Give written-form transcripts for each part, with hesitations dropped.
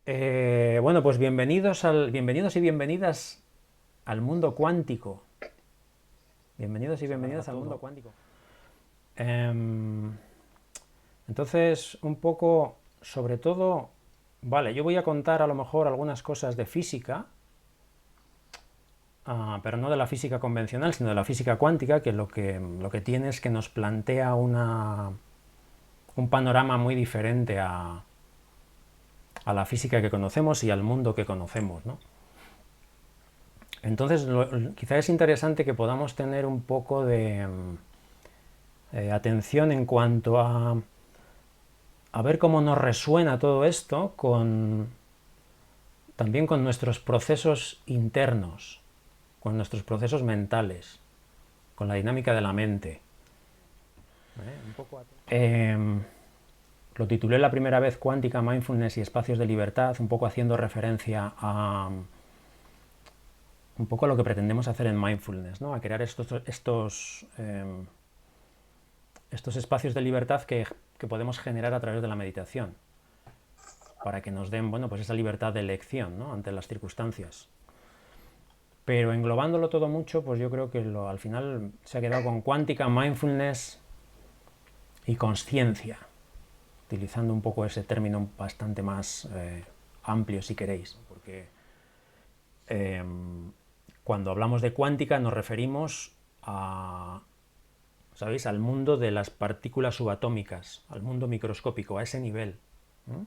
Bueno, pues bienvenidos y bienvenidas al mundo cuántico. Bienvenidos y Eso para bienvenidas al mundo todo. cuántico. Em, entonces, un poco, sobre todo, vale, yo voy a contar a lo mejor algunas cosas de física, pero no de la física convencional, sino de la física cuántica, que lo que tiene es que nos plantea un panorama muy diferente a la física que conocemos y al mundo que conocemos, ¿no? Entonces, quizá es interesante que podamos tener un poco de atención en cuanto a ver cómo nos resuena todo esto también con nuestros procesos internos, con nuestros procesos mentales, con la dinámica de la mente. Eh, lo titulé la primera vez Cuántica, Mindfulness y Espacios de Libertad, un poco haciendo referencia a un poco a lo que pretendemos hacer en Mindfulness, ¿no? A crear estos espacios de libertad que podemos generar a través de la meditación, para que nos den, bueno, pues esa libertad de elección, ¿no? Ante las circunstancias. Pero englobándolo todo mucho, pues yo creo que al final se ha quedado con cuántica, mindfulness y conciencia, utilizando un poco ese término bastante más amplio, si queréis, porque eh, cuando hablamos de cuántica nos referimos a, ¿sabéis?, al mundo de las partículas subatómicas, al mundo microscópico, a ese nivel. ¿No?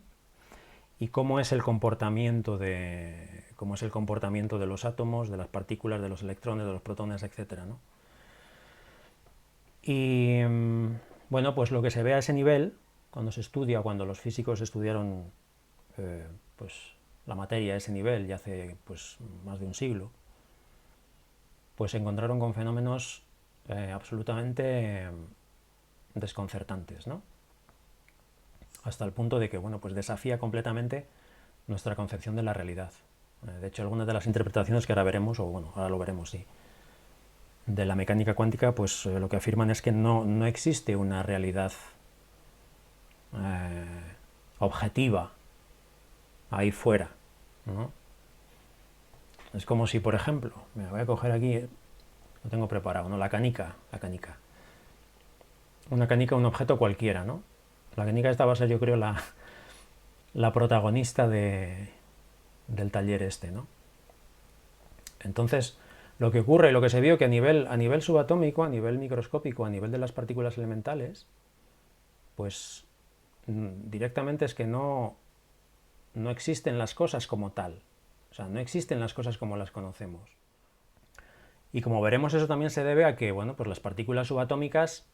Y cómo es el comportamiento de los átomos, de las partículas, de los electrones, de los protones, etcétera, ¿no? Y bueno, pues lo que se ve a ese nivel, cuando se estudia, cuando los físicos estudiaron pues la materia a ese nivel ya hace pues más de un siglo, pues se encontraron con fenómenos absolutamente desconcertantes, ¿no? Hasta el punto de que, bueno, pues desafía completamente nuestra concepción de la realidad. De hecho, algunas de las interpretaciones que ahora veremos, o bueno, ahora lo veremos, sí, de la mecánica cuántica, pues lo que afirman es que no existe una realidad objetiva ahí fuera, ¿no? Es como si, por ejemplo, me voy a coger aquí, lo tengo preparado, ¿no? La canica. Una canica, un objeto cualquiera, ¿no? La canica esta va a ser, yo creo, la protagonista del taller este, ¿no? Entonces, lo que ocurre, lo que se vio que a nivel subatómico, a nivel microscópico, a nivel de las partículas elementales, pues directamente es que no existen las cosas como tal. O sea, no existen las cosas como las conocemos. Y como veremos, eso también se debe a que, bueno, pues las partículas subatómicas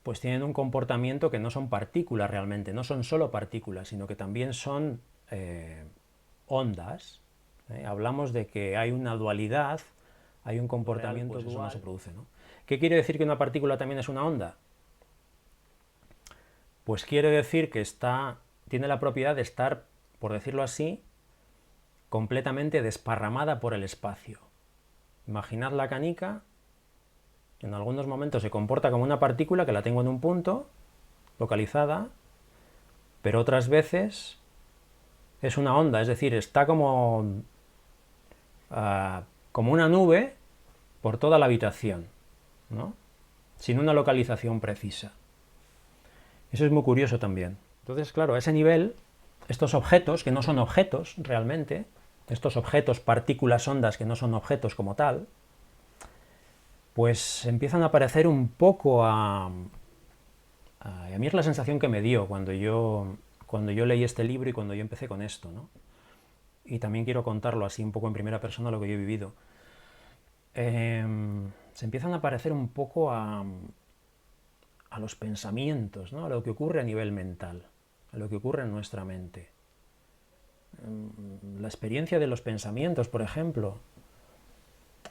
pues tienen un comportamiento que no son partículas realmente, no son solo partículas, sino que también son ondas. Hablamos de que hay una dualidad, hay un Real, comportamiento pues dual. eso No no se se... produce, ¿no? ¿Qué quiere decir que una partícula también es una onda? Pues quiere decir que tiene la propiedad de estar, por decirlo así, completamente desparramada por el espacio. Imaginad la canica, que en algunos momentos se comporta como una partícula que la tengo en un punto, localizada, pero otras veces es una onda, es decir, está como una nube por toda la habitación, ¿no? Sin una localización precisa. Eso es muy curioso también. Entonces, claro, a ese nivel, estos objetos, que no son objetos realmente, estos objetos, partículas, ondas, que no son objetos como tal, pues empiezan a parecer un poco a mí es la sensación que me dio cuando yo leí este libro y cuando yo empecé con esto, ¿no? Y también quiero contarlo así un poco en primera persona lo que yo he vivido. Se empiezan a parecer un poco a los pensamientos, ¿no? A lo que ocurre a nivel mental, a lo que ocurre en nuestra mente. La experiencia de los pensamientos, por ejemplo,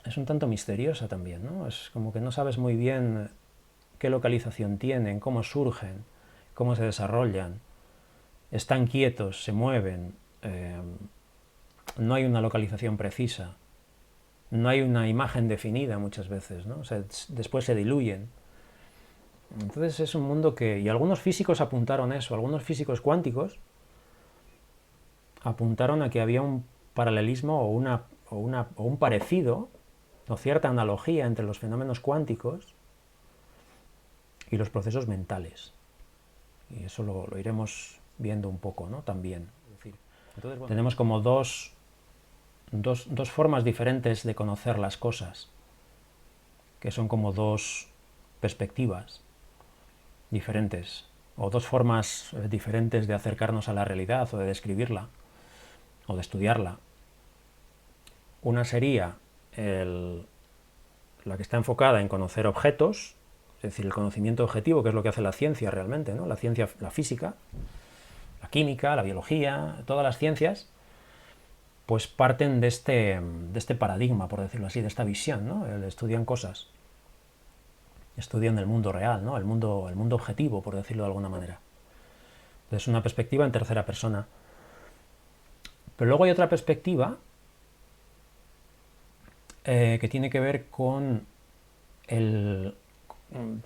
es un tanto misteriosa también, ¿no? Es como que no sabes muy bien qué localización tienen, cómo surgen, cómo se desarrollan. Están quietos, se mueven, no hay una localización precisa, no hay una imagen definida muchas veces, ¿no? O sea, después se diluyen. Entonces es un mundo que, y algunos físicos apuntaron eso, algunos físicos cuánticos apuntaron a que había un paralelismo o un parecido, o cierta analogía entre los fenómenos cuánticos y los procesos mentales. Y eso lo iremos viendo un poco, ¿no? También. Entonces, bueno, tenemos como dos formas diferentes de conocer las cosas, que son como dos perspectivas diferentes, o dos formas diferentes de acercarnos a la realidad o de describirla o de estudiarla. Una sería la que está enfocada en conocer objetos, es decir, el conocimiento objetivo, que es lo que hace la ciencia realmente, ¿no? La ciencia, la física, la química, la biología, todas las ciencias, pues parten de este paradigma, por decirlo así, de esta visión, ¿no? Estudian cosas, estudian el mundo real, ¿no? El mundo objetivo, por decirlo de alguna manera. Es una perspectiva en tercera persona. Pero luego hay otra perspectiva que tiene que ver con el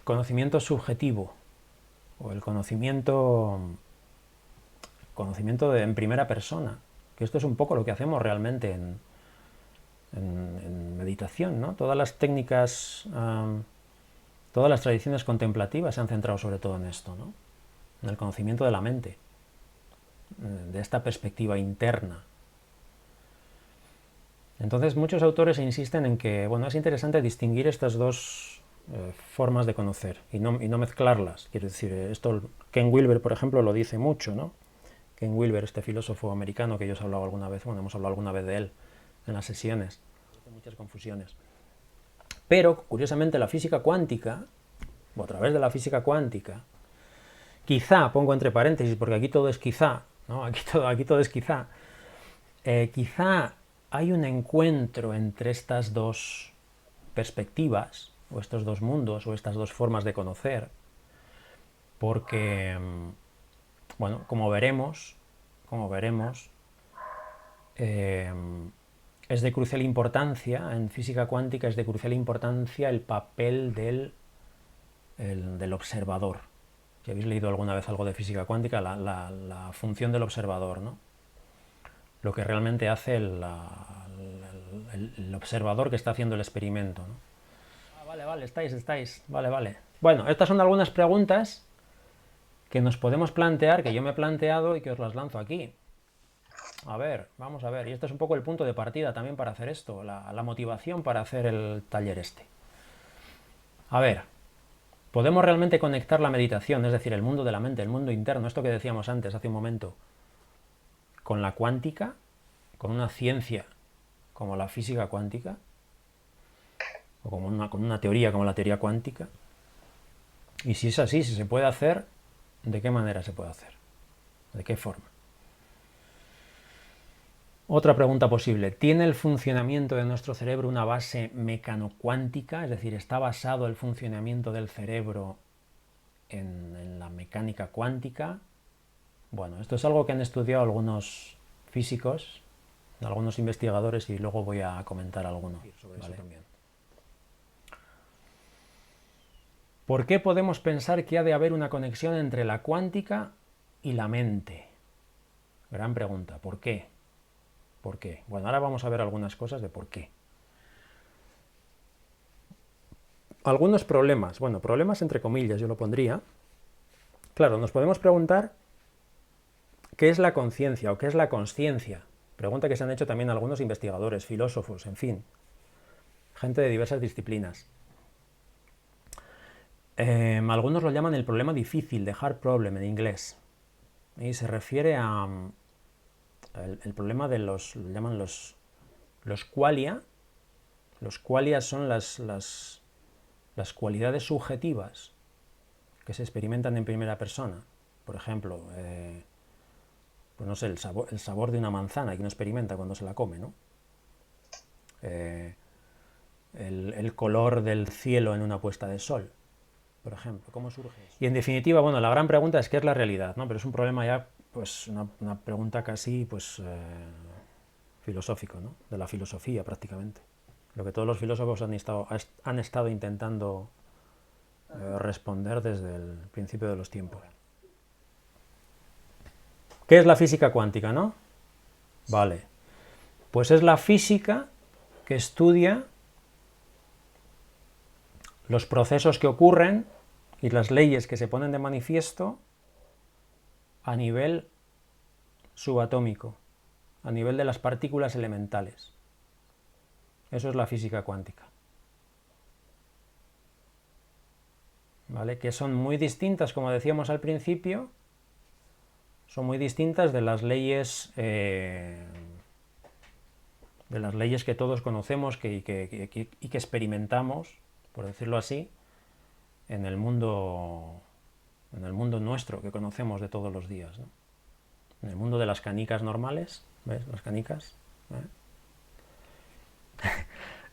conocimiento subjetivo o el conocimiento en primera persona, que esto es un poco lo que hacemos realmente en meditación, ¿no? Todas las técnicas, todas las tradiciones contemplativas se han centrado sobre todo en esto, ¿no? En el conocimiento de la mente, de esta perspectiva interna. Entonces muchos autores insisten en que, bueno, es interesante distinguir estas dos formas de conocer y no mezclarlas. Quiero decir, esto Ken Wilber, por ejemplo, lo dice mucho, ¿no? Ken Wilber, este filósofo americano que yo os he hablado alguna vez, bueno, hemos hablado alguna vez de él en las sesiones, hay muchas confusiones. Pero, curiosamente, la física cuántica, o a través de la física cuántica, quizá, pongo entre paréntesis, porque aquí todo es quizá, ¿no? Aquí todo es quizá, quizá hay un encuentro entre estas dos perspectivas, o estos dos mundos, o estas dos formas de conocer, porque, bueno, como veremos, es de crucial importancia, en física cuántica es de crucial importancia el papel del observador. Si habéis leído alguna vez algo de física cuántica, la función del observador, ¿no? Lo que realmente hace el observador que está haciendo el experimento, ¿no? Vale, estáis, vale. Bueno, estas son algunas preguntas que nos podemos plantear, que yo me he planteado y que os las lanzo aquí. A ver, vamos a ver, y este es un poco el punto de partida también para hacer esto, la motivación para hacer el taller este. A ver, ¿podemos realmente conectar la meditación, es decir, el mundo de la mente, el mundo interno, esto que decíamos antes, hace un momento, con la cuántica, con una ciencia como la física cuántica, o con una teoría como la teoría cuántica? Y si es así, si se puede hacer, ¿de qué manera se puede hacer? ¿De qué forma? Otra pregunta posible, ¿tiene el funcionamiento de nuestro cerebro una base mecanocuántica? Es decir, ¿está basado el funcionamiento del cerebro en la mecánica cuántica? Bueno, esto es algo que han estudiado algunos físicos, algunos investigadores, y luego voy a comentar alguno sobre eso también. ¿Por qué podemos pensar que ha de haber una conexión entre la cuántica y la mente? Gran pregunta, ¿por qué? ¿Por qué? Bueno, ahora vamos a ver algunas cosas de por qué. Algunos problemas, bueno, problemas entre comillas yo lo pondría. Claro, nos podemos preguntar ¿qué es la conciencia o qué es la consciencia? Pregunta que se han hecho también algunos investigadores, filósofos, en fin, gente de diversas disciplinas. Algunos lo llaman el problema difícil, the hard problem en inglés, y se refiere a el problema de lo llaman los qualia. Los qualia son las cualidades subjetivas que se experimentan en primera persona. Por ejemplo, pues no sé, el sabor de una manzana que uno experimenta cuando se la come, ¿no? El color del cielo en una puesta de sol, por ejemplo. ¿Cómo surge eso? Y en definitiva, bueno, la gran pregunta es ¿qué es la realidad? ¿No? Pero es un problema ya, pues una pregunta casi, pues, filosófico, ¿no? De la filosofía prácticamente. Lo que todos los filósofos han estado intentando responder desde el principio de los tiempos. ¿Qué es la física cuántica, no? Vale. Pues es la física que estudia los procesos que ocurren y las leyes que se ponen de manifiesto a nivel subatómico, a nivel de las partículas elementales. Eso es la física cuántica. ¿Vale? Que son muy distintas, como decíamos al principio, son muy distintas de las leyes que todos conocemos y que experimentamos, por decirlo así, en el mundo nuestro que conocemos de todos los días, ¿no? En el mundo de las canicas normales, ¿ves? Las canicas.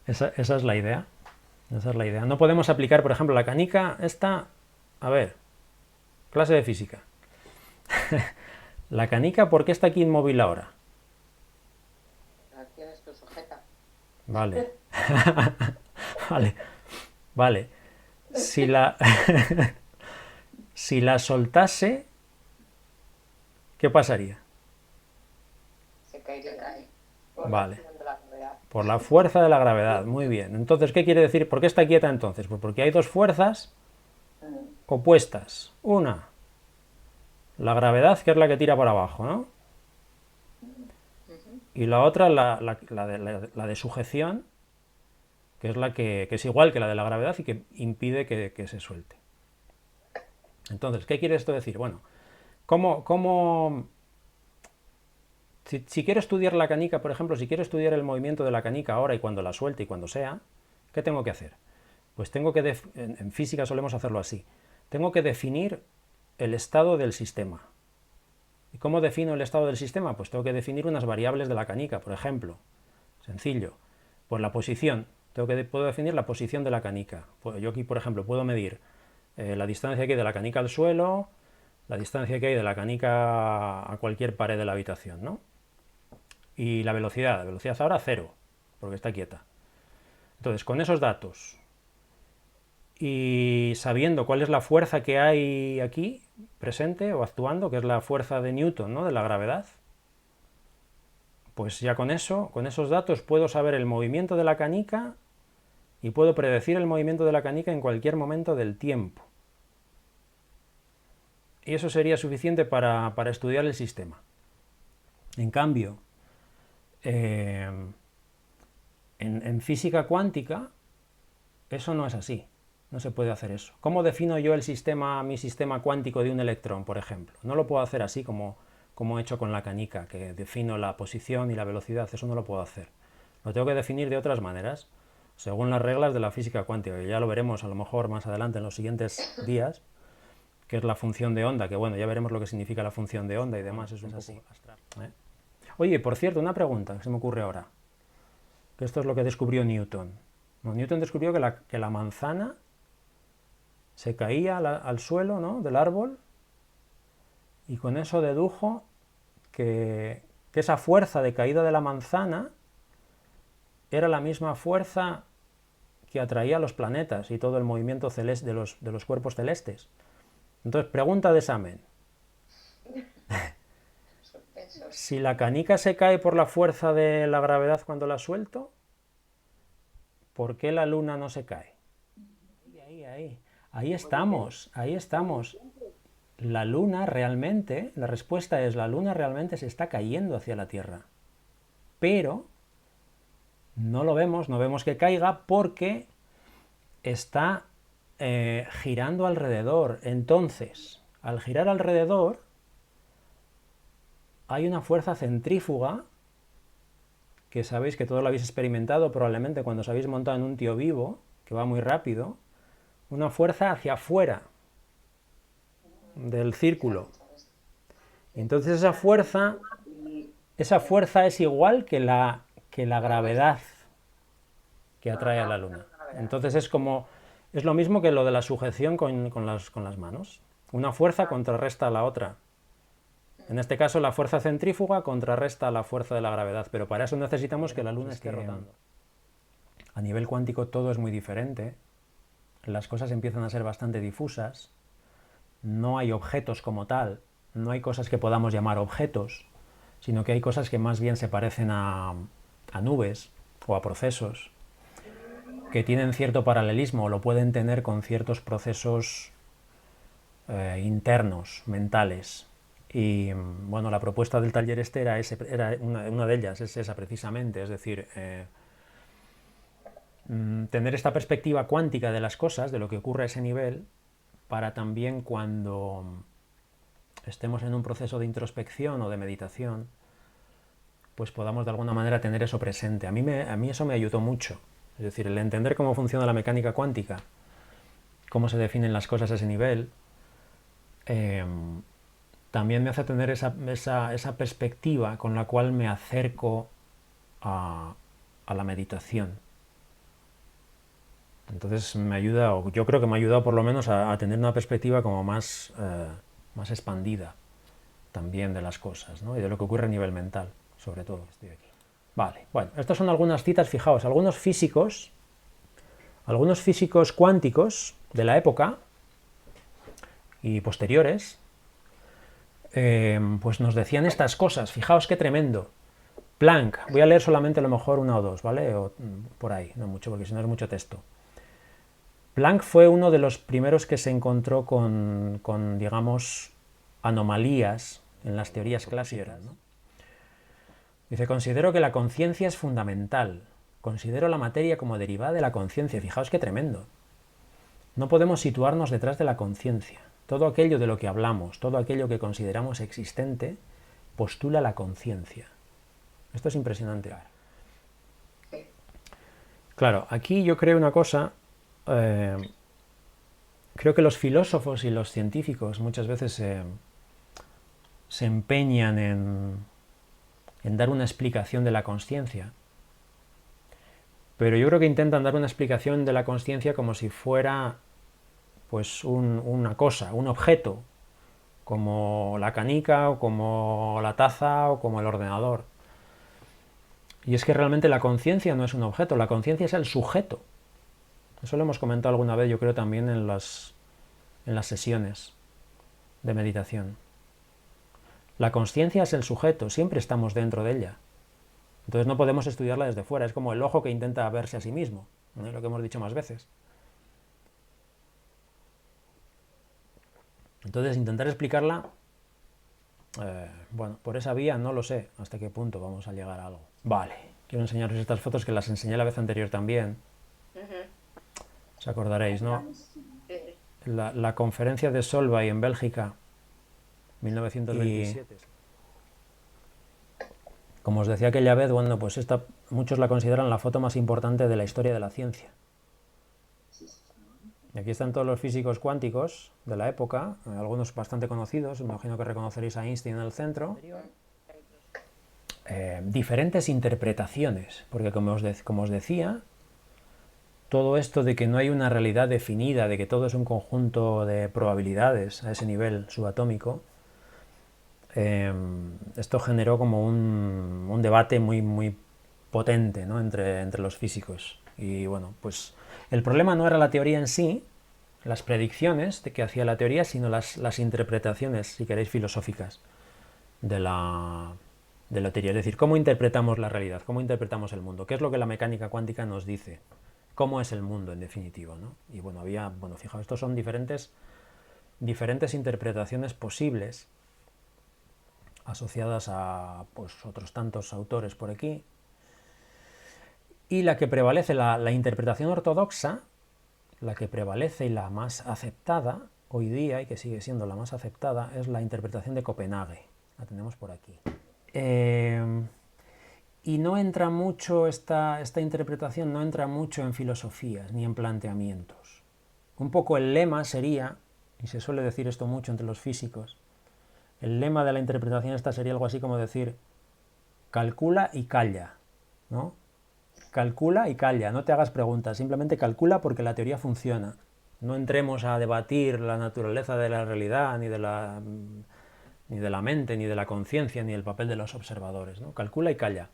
Esa es la idea. Esa es la idea. No podemos aplicar, por ejemplo, la canica esta. A ver, clase de física. La canica, ¿por qué está aquí inmóvil ahora? Tienes tu sujeta. Vale. Vale. Vale. Si la si la soltase, ¿qué pasaría? Se caería. Vale. Por la fuerza de la gravedad. Muy bien. Entonces, ¿qué quiere decir? ¿Por qué está quieta entonces? Pues porque hay dos fuerzas opuestas. Una, la gravedad, que es la que tira para abajo, ¿no? Y la otra, la de sujeción, que es la que es igual que la de la gravedad y que impide que se suelte. Entonces, ¿qué quiere esto decir? Bueno, si quiero estudiar la canica, por ejemplo, si quiero estudiar el movimiento de la canica ahora y cuando la suelte y cuando sea, ¿qué tengo que hacer? Pues en física solemos hacerlo así. Tengo que definir el estado del sistema. ¿Y cómo defino el estado del sistema? Pues tengo que definir unas variables de la canica, por ejemplo. Sencillo. Pues la posición. Puedo definir la posición de la canica. Yo aquí, por ejemplo, puedo medir la distancia que hay de la canica al suelo, la distancia que hay de la canica a cualquier pared de la habitación, ¿no? Y la velocidad ahora 0, porque está quieta. Entonces, con esos datos y sabiendo cuál es la fuerza que hay aquí presente o actuando, que es la fuerza de Newton, ¿no? De la gravedad, pues ya con esos datos puedo saber el movimiento de la canica y puedo predecir el movimiento de la canica en cualquier momento del tiempo. Y eso sería suficiente para estudiar el sistema. En cambio, en física cuántica, eso no es así. No se puede hacer eso. ¿Cómo defino yo mi sistema cuántico de un electrón, por ejemplo? No lo puedo hacer así como he hecho con la canica, que defino la posición y la velocidad. Eso no lo puedo hacer. Lo tengo que definir de otras maneras, según las reglas de la física cuántica, que ya lo veremos a lo mejor más adelante en los siguientes días, que es la función de onda, que bueno, ya veremos lo que significa la función de onda y demás, es un poco abstracto. Oye, por cierto, una pregunta que se me ocurre ahora, que esto es lo que descubrió Newton. No, Newton descubrió que la manzana se caía al suelo, ¿no?, del árbol, y con eso dedujo que esa fuerza de caída de la manzana era la misma fuerza que atraía a los planetas y todo el movimiento celeste de los cuerpos celestes. Entonces, pregunta de examen. Si la canica se cae por la fuerza de la gravedad cuando la suelto, ¿por qué la luna no se cae? Ahí estamos. La luna realmente, la respuesta es, la luna realmente se está cayendo hacia la Tierra. Pero no lo vemos, no vemos que caiga porque está girando alrededor. Entonces, al girar alrededor, hay una fuerza centrífuga, que sabéis que todo lo habéis experimentado probablemente cuando os habéis montado en un tío vivo, que va muy rápido, una fuerza hacia afuera del círculo. Y entonces esa fuerza es igual que la gravedad que atrae a la luna. Entonces es lo mismo que lo de la sujeción con las manos. Una fuerza contrarresta a la otra. En este caso, la fuerza centrífuga contrarresta a la fuerza de la gravedad, pero para eso necesitamos que la luna esté rotando. A nivel cuántico todo es muy diferente. Las cosas empiezan a ser bastante difusas. No hay objetos como tal. No hay cosas que podamos llamar objetos, sino que hay cosas que más bien se parecen a nubes o a procesos que tienen cierto paralelismo o lo pueden tener con ciertos procesos internos, mentales. Y bueno, la propuesta del taller este era una de ellas, es esa precisamente, es decir, tener esta perspectiva cuántica de las cosas, de lo que ocurre a ese nivel, para también cuando estemos en un proceso de introspección o de meditación, pues podamos de alguna manera tener eso presente. A mí eso me ayudó mucho. Es decir, el entender cómo funciona la mecánica cuántica, cómo se definen las cosas a ese nivel, también me hace tener esa perspectiva con la cual me acerco a la meditación. Entonces me ayuda, o yo creo que me ha ayudado por lo menos a tener una perspectiva como más expandida también de las cosas, ¿no? Y de lo que ocurre a nivel mental, sobre todo. Estoy aquí. Vale, bueno, estas son algunas citas, fijaos, algunos físicos cuánticos de la época y posteriores, pues nos decían estas cosas. Fijaos qué tremendo. Planck, voy a leer solamente a lo mejor una o dos, ¿vale? O por ahí, no mucho, porque si no es mucho texto. Planck fue uno de los primeros que se encontró con digamos, anomalías en las teorías clásicas, ¿no? Dice, considero que la conciencia es fundamental. Considero la materia como derivada de la conciencia. Fijaos qué tremendo. No podemos situarnos detrás de la conciencia. Todo aquello de lo que hablamos, todo aquello que consideramos existente, postula la conciencia. Esto es impresionante. Claro, aquí yo creo una cosa, creo que los filósofos y los científicos muchas veces se empeñan en dar una explicación de la consciencia, pero yo creo que intentan dar una explicación de la consciencia como si fuera pues una cosa, un objeto, como la canica o como la taza o como el ordenador. Y es que realmente la conciencia no es un objeto, la conciencia es el sujeto. Eso lo hemos comentado alguna vez, yo creo, también en las sesiones de meditación. La consciencia es el sujeto, siempre estamos dentro de ella. Entonces no podemos estudiarla desde fuera, es como el ojo que intenta verse a sí mismo, ¿no? Lo que hemos dicho más veces. Entonces intentar explicarla, bueno, por esa vía no lo sé hasta qué punto vamos a llegar a algo. Vale, quiero enseñaros estas fotos que las enseñé la vez anterior también. Os acordaréis, ¿no? La conferencia de Solvay en Bélgica, 1927. Como os decía aquella vez, bueno, pues muchos la consideran la foto más importante de la historia de la ciencia. Y aquí están todos los físicos cuánticos de la época, algunos bastante conocidos, me imagino que reconoceréis a Einstein en el centro. Diferentes interpretaciones, porque como os decía, todo esto de que no hay una realidad definida, de que todo es un conjunto de probabilidades a ese nivel subatómico, esto generó como un debate muy, muy potente, ¿no? entre los físicos. Y bueno, pues el problema no era la teoría en sí, las predicciones de que hacía la teoría, sino las interpretaciones, si queréis, filosóficas de la teoría. Es decir, cómo interpretamos la realidad, cómo interpretamos el mundo, qué es lo que la mecánica cuántica nos dice, cómo es el mundo en definitiva, ¿no? Y bueno, fijaos, estos son diferentes interpretaciones posibles asociadas a pues, otros tantos autores por aquí. Y la que prevalece, la interpretación ortodoxa, la que prevalece y la más aceptada hoy día, y que sigue siendo la más aceptada, es la interpretación de Copenhague. La tenemos por aquí. Y no entra mucho, esta interpretación no entra mucho en filosofías ni en planteamientos. Un poco el lema sería, y se suele decir esto mucho entre los físicos, el lema de la interpretación esta sería algo así como decir, calcula y calla, ¿no? Calcula y calla, no te hagas preguntas, simplemente calcula porque la teoría funciona. No entremos a debatir la naturaleza de la realidad, ni de la mente, ni de la conciencia, ni el papel de los observadores, ¿no? Calcula y calla.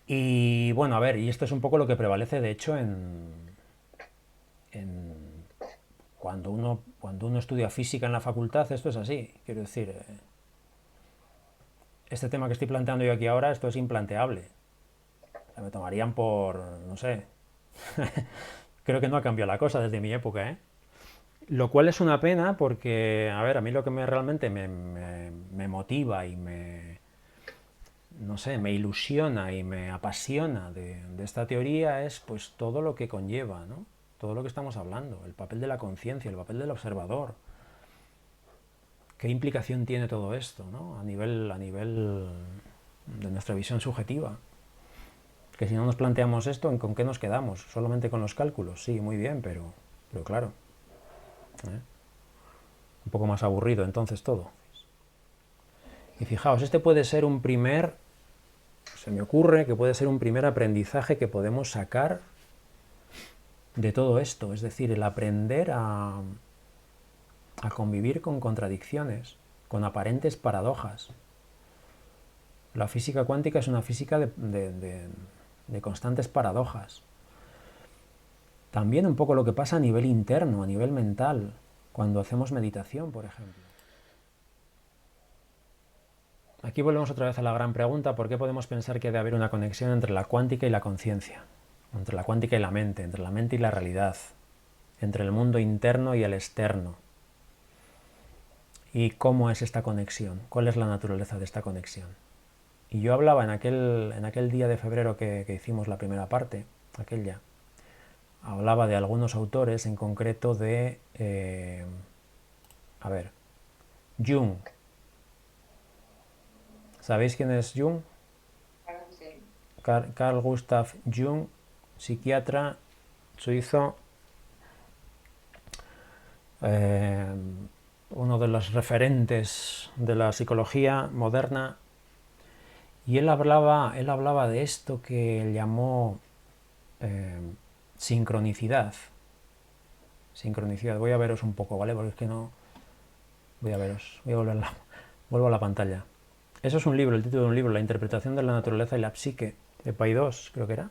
Y bueno, a ver, y esto es un poco lo que prevalece, de hecho, cuando uno estudia física en la facultad, esto es así, quiero decir, este tema que estoy planteando yo aquí ahora, esto es implanteable. O sea, me tomarían por, no sé, creo que no ha cambiado la cosa desde mi época, ¿eh? Lo cual es una pena porque, a ver, a mí lo que realmente me motiva y no sé, me ilusiona y me apasiona de esta teoría es pues todo lo que conlleva, ¿no? Todo lo que estamos hablando, el papel de la conciencia, el papel del observador. ¿Qué implicación tiene todo esto, ¿no? A nivel de nuestra visión subjetiva. Que si no nos planteamos esto, ¿con qué nos quedamos? ¿Solamente con los cálculos? Sí, muy bien, pero claro. ¿eh? Un poco más aburrido entonces todo. Y fijaos, este puede ser un primer, se me ocurre que puede ser un primer aprendizaje que podemos sacar de todo esto, es decir, el aprender a convivir con contradicciones, con aparentes paradojas. La física cuántica es una física de constantes paradojas. También un poco lo que pasa a nivel interno, a nivel mental, cuando hacemos meditación, por ejemplo. Aquí volvemos otra vez a la gran pregunta, ¿por qué podemos pensar que debe haber una conexión entre la cuántica y la conciencia? Entre la cuántica y la mente, entre la mente y la realidad, entre el mundo interno y el externo. ¿Y cómo es esta conexión? ¿Cuál es la naturaleza de esta conexión? Y yo hablaba en aquel día de febrero que hicimos la primera parte, hablaba de algunos autores, en concreto de, Jung. ¿Sabéis quién es Jung? Sí. Carl Gustav Jung, psiquiatra suizo, uno de los referentes de la psicología moderna, y él hablaba de esto que él llamó sincronicidad. Sincronicidad. Voy a veros un poco, ¿vale? Porque es que no... Voy a veros. Vuelvo a la pantalla. Eso es un libro, el título de un libro, La interpretación de la naturaleza y la psique, de Paidós, creo que era.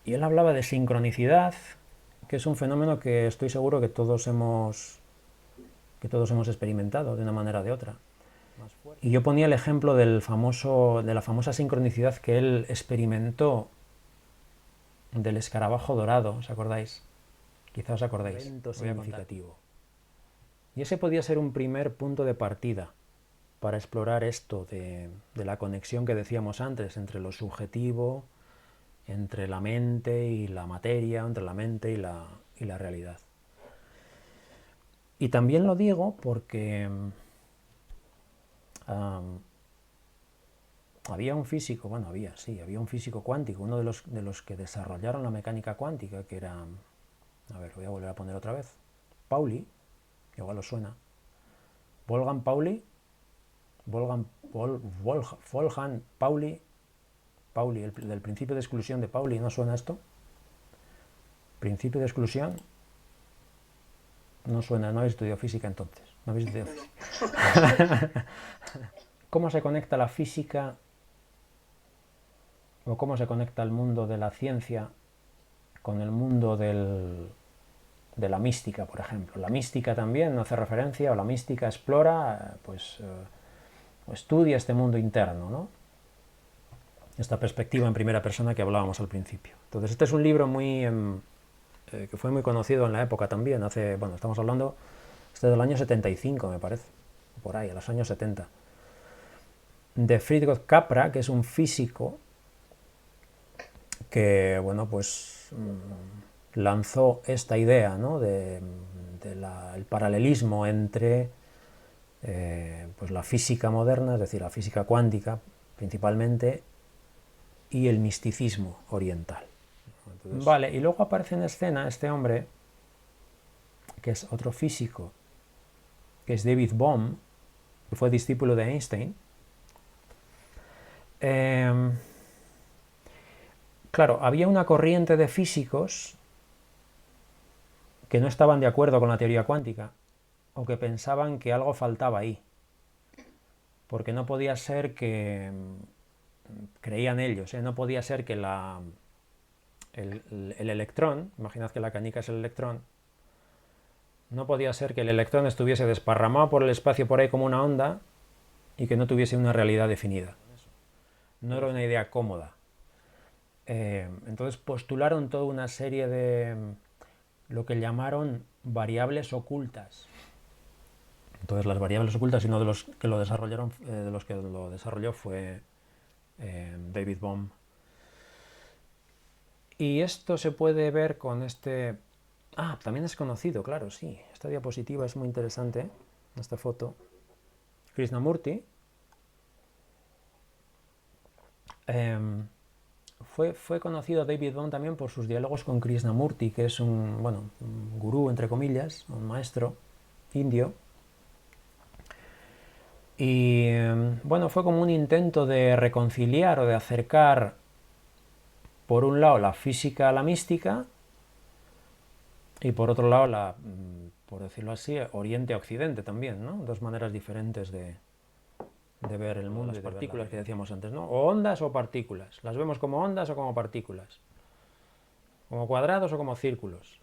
Y él hablaba de sincronicidad, que es un fenómeno que estoy seguro que todos hemos experimentado de una manera o de otra. Y yo ponía el ejemplo de la famosa sincronicidad que él experimentó del escarabajo dorado, ¿os acordáis? Quizá os acordáis. Evento significativo. Y ese podía ser un primer punto de partida para explorar esto de la conexión que decíamos antes entre lo subjetivo, entre la mente y la materia, entre la mente y la realidad. Y también lo digo porque había un físico, había un físico cuántico, uno de los que desarrollaron la mecánica cuántica, que era, voy a volver a poner otra vez, Pauli, igual os suena, Wolfgang Pauli, Pauli, del principio de exclusión de Pauli, ¿no suena esto? Principio de exclusión, no suena, no habéis estudiado física entonces, no habéis estudiado física. ¿Cómo se conecta la física o cómo se conecta el mundo de la ciencia con el mundo de la mística, por ejemplo? La mística también hace referencia, o la mística explora, o estudia este mundo interno, ¿no? Esta perspectiva en primera persona que hablábamos al principio. Entonces, este es un libro que fue muy conocido en la época también, estamos hablando, este del año 75, me parece, por ahí, a los años 70, de Friedrich Capra, que es un físico que, lanzó esta idea, ¿no? El paralelismo entre la física moderna, es decir, la física cuántica principalmente, y el misticismo oriental. Entonces, y luego aparece en escena este hombre, que es otro físico, que es David Bohm, que fue discípulo de Einstein. Claro, había una corriente de físicos que no estaban de acuerdo con la teoría cuántica, o que pensaban que algo faltaba ahí, porque no podía ser que, creían ellos, no podía ser que el electrón, imaginad que la canica es el electrón, No podía ser que el electrón estuviese desparramado por el espacio por ahí como una onda y que no tuviese una realidad definida. No era una idea cómoda. Entonces postularon toda una serie de lo que llamaron variables ocultas. Entonces las variables ocultas, y uno de los que lo desarrollaron, de los que lo desarrolló fue David Bohm. Y esto se puede ver con este... Ah, también es conocido, claro, sí. Esta diapositiva es muy interesante, esta foto. Krishnamurti fue conocido David Bohm también por sus diálogos con Krishnamurti, que es un gurú, entre comillas, un maestro indio. Y bueno, fue como un intento de reconciliar o de acercar, por un lado, la física a la mística y por otro lado, por decirlo así, Oriente-Occidente también, ¿no? Dos maneras diferentes de ver el mundo. Las partículas que decíamos antes, ¿no? O ondas o partículas. ¿Las vemos como ondas o como partículas? ¿Como cuadrados o como círculos?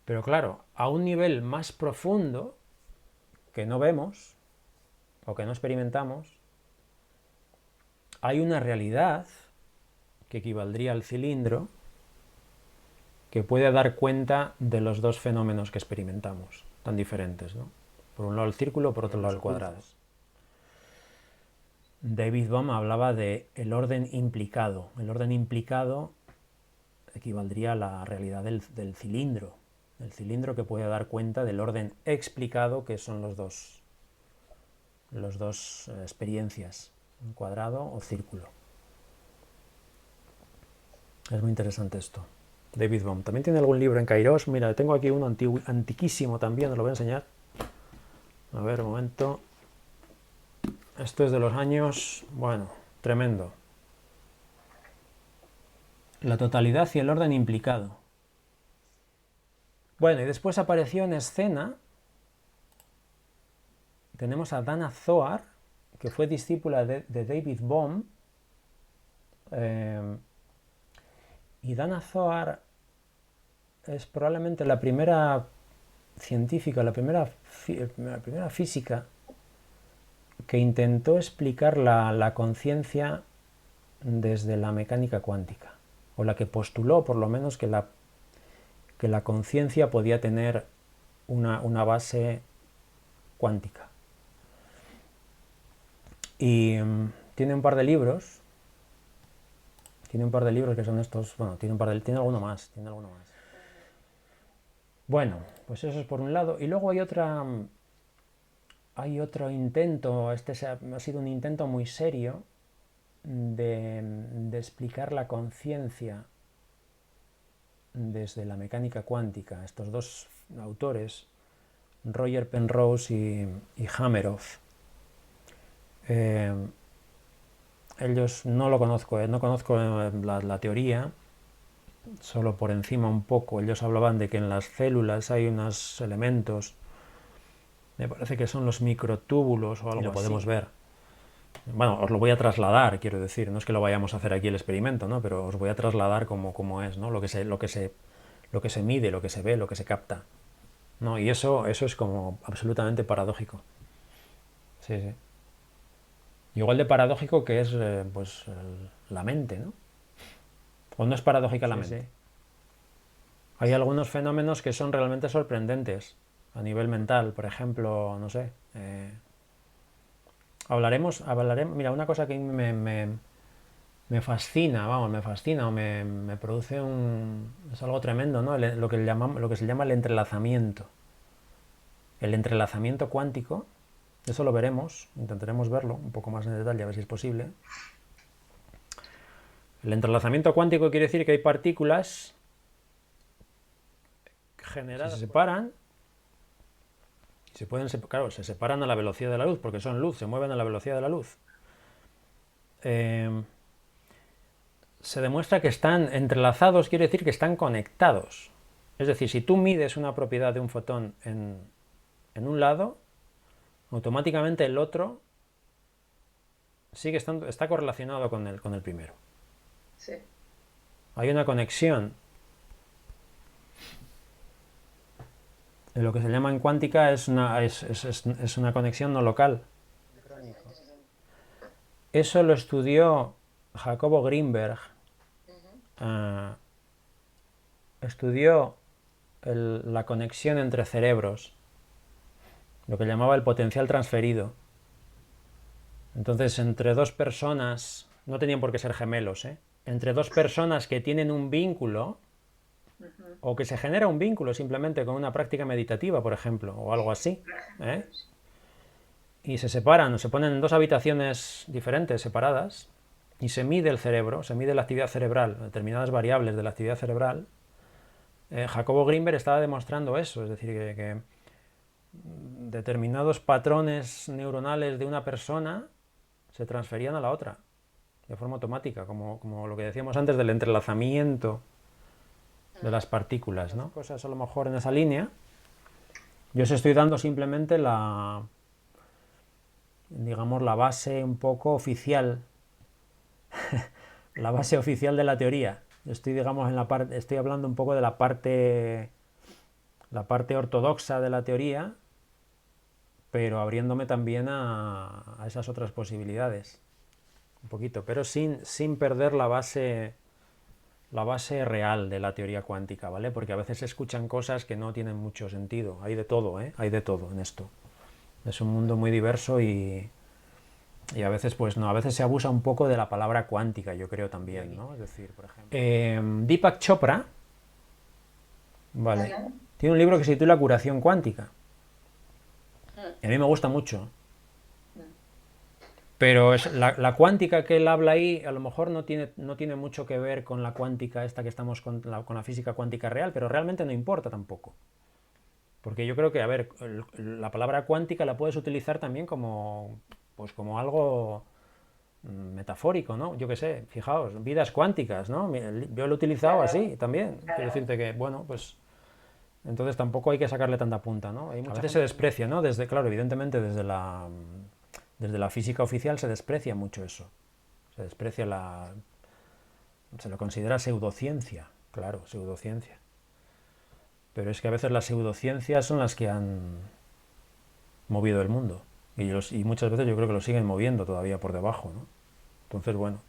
Pero claro, a un nivel más profundo que no vemos o que no experimentamos, hay una realidad que equivaldría al cilindro que puede dar cuenta de los dos fenómenos que experimentamos, tan diferentes, ¿no? Por un lado el círculo, por otro lado el cuadrado. David Bohm hablaba de el orden implicado. El orden implicado equivaldría a la realidad del cilindro. El cilindro que puede dar cuenta del orden explicado, que son los dos experiencias, un cuadrado o círculo. Es muy interesante esto. David Bohm. También tiene algún libro en Kairos. Mira, tengo aquí uno antiquísimo también, os lo voy a enseñar. A ver, un momento. Esto es de los años... Bueno, tremendo. La totalidad y el orden implicado. Bueno, y después apareció en escena... Tenemos a Dana Zohar, que fue discípula de David Bohm. Y Dana Zohar es probablemente la primera científica, la primera física que intentó explicar la conciencia desde la mecánica cuántica, o la que postuló por lo menos que la conciencia podía tener una base cuántica. Y tiene un par de libros. Tiene un par de libros que son estos. Bueno, tiene alguno más. Bueno, pues eso es por un lado. Y luego hay otro intento. Este ha sido un intento muy serio de explicar la conciencia desde la mecánica cuántica. Estos dos autores, Roger Penrose y Hameroff. Ellos no lo conozco, no conozco la teoría, solo por encima un poco. Ellos hablaban de que en las células hay unos elementos, me parece que son los microtúbulos o algo así. Y lo podemos ver. Bueno, os lo voy a trasladar, quiero decir, no es que lo vayamos a hacer aquí el experimento, ¿no? Pero os voy a trasladar como es, ¿no? Lo que se mide, lo que se ve, lo que se capta, ¿no? Y eso es como absolutamente paradójico. Sí, sí. Igual de paradójico que es la mente, ¿no? ¿O no es paradójica la mente? Sí. Hay algunos fenómenos que son realmente sorprendentes a nivel mental. Por ejemplo, no sé. Hablaremos. Mira, una cosa que me fascina, o me produce es algo tremendo, ¿no? Lo que se llama el entrelazamiento. El entrelazamiento cuántico. Eso lo veremos, intentaremos verlo un poco más en detalle, a ver si es posible. El entrelazamiento cuántico quiere decir que hay partículas generadas que se separan, claro, se separan a la velocidad de la luz, porque son luz, se mueven a la velocidad de la luz. Se demuestra que están entrelazados, quiere decir que están conectados. Es decir, si tú mides una propiedad de un fotón en un lado, automáticamente el otro está correlacionado con el primero. Sí. Hay una conexión. Lo que se llama en cuántica es una conexión no local. Eso lo estudió Jacobo Greenberg. Ujú. ah, Estudió la conexión entre cerebros, lo que llamaba el potencial transferido. Entonces, entre dos personas, no tenían por qué ser gemelos, ¿eh? Entre dos personas que tienen un vínculo, Ujú. o que se genera un vínculo simplemente con una práctica meditativa, por ejemplo, o algo así, Por ejemplo, ¿eh? Y se separan, o se ponen en dos habitaciones diferentes, separadas, y se mide el cerebro, se mide la actividad cerebral, determinadas variables de la actividad cerebral. Jacobo Greenberg estaba demostrando eso, es decir, que determinados patrones neuronales de una persona se transferían a la otra de forma automática, como lo que decíamos antes del entrelazamiento de las partículas, ¿no? Cosas a lo mejor en esa línea. Yo os estoy dando simplemente digamos, la base un poco oficial, la base oficial de la teoría. Estoy, digamos, estoy hablando un poco de la parte ortodoxa de la teoría, pero abriéndome también a esas otras posibilidades. Un poquito, pero sin perder la base real de la teoría cuántica, ¿vale? Porque a veces se escuchan cosas que no tienen mucho sentido. Hay de todo, ¿eh? Hay de todo en esto. Es un mundo muy diverso y a veces, pues no, a veces se abusa un poco de la palabra cuántica, yo creo también, ¿no? Es decir, por ejemplo, Deepak Chopra, ¿vale? Ujú. Tiene un libro que se titula Curación Cuántica. Mm, Y a mí me gusta mucho. mm. Pero la cuántica que él habla ahí a lo mejor no tiene mucho que ver con la cuántica esta que estamos con la física cuántica real, pero realmente no importa tampoco. Porque yo creo que, a ver, la palabra cuántica la puedes utilizar también pues como algo metafórico, ¿no? Yo qué sé, fijaos, vidas cuánticas, ¿no? Yo lo he utilizado Claro, así también. Quiero claro. decirte que, bueno, pues entonces tampoco hay que sacarle tanta punta, ¿no? A veces se desprecia, ¿no? Claro, evidentemente desde la física oficial se desprecia mucho eso. Se desprecia se lo considera pseudociencia, claro, pseudociencia. Pero es que a veces las pseudociencias son las que han movido el mundo. Y muchas veces yo creo que lo siguen moviendo todavía por debajo, ¿no? Entonces, bueno,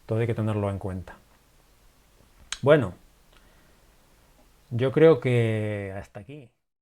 todo hay que tenerlo en cuenta. Bueno, yo creo que hasta aquí.